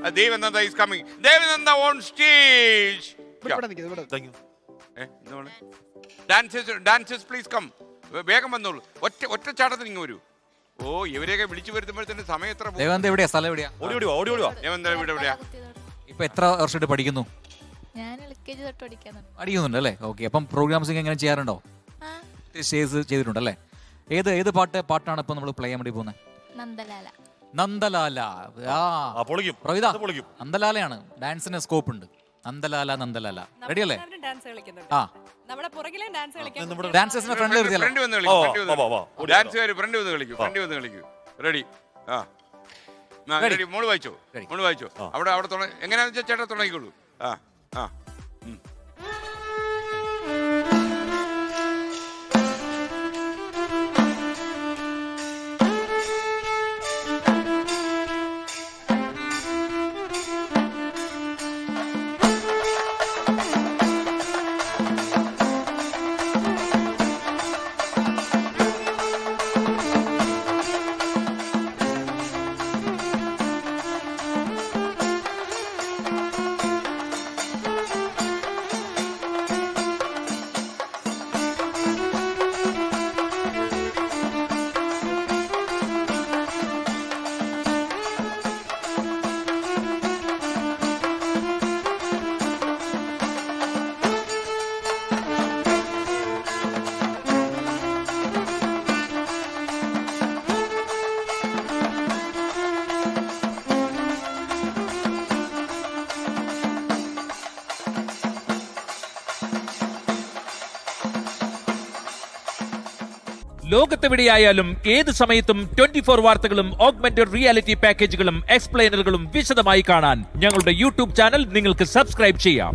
Devananda is coming. Devananda on stage. Dancers, please come. വേഗം വന്നോളൂ. ഒറ്റ ചാട്ടത്തിൽ നിങ്ങൾ വരൂ. ഓ, ഇവരെയൊക്കെ വിളിച്ചു വരുത്തുമ്പോഴത്തേന് സമയം എത്ര? ദേവന്ത എവിടെയാ? സ്ഥലം എവിടെയാ? ദേവന്ത എവിടെയാ? ഇപ്പൊ എത്ര വർഷമായിട്ട് പഠിക്കുന്നു? ഞാൻ LKG തൊട്ട് പഠിക്കുന്നുണ്ട് അല്ലേ? ഓക്കെ. അപ്പം പ്രോഗ്രാംസിങ് എങ്ങനെ ചെയ്യാറുണ്ടോ? സ്റ്റേജ് ചെയ്തിട്ടുണ്ട് അല്ലേ? ഏത് പാട്ടാണ് ഇപ്പൊ നമ്മൾ പ്ലേ ചെയ്യാൻ വേണ്ടി പോകുന്നത്? നന്ദലാല. പ്രവിത, നന്ദലാലയാണ്. ഡാൻസിന് സ്കോപ്പ് ഉണ്ട്. നന്ദലാല. റെഡി അല്ലേ? ഡാൻസേഴ്സിനെ ഫ്രണ്ട് റെഡി. മോള് വായിച്ചോ. അവിടെ എങ്ങനെയാണെന്ന് വെച്ചാൽ ചേട്ടാ തുടങ്ങിക്കോളൂ. ലോകത്തെവിടെയായാലും ഏത് സമയത്തും 24 വാർത്തകളും ഓഗ്മെന്റഡ് റിയാലിറ്റി പാക്കേജുകളും എക്സ്പ്ലെയിനറുകളും വിശദമായി കാണാൻ ഞങ്ങളുടെ യൂട്യൂബ് ചാനൽ നിങ്ങൾക്ക് സബ്സ്ക്രൈബ് ചെയ്യാം.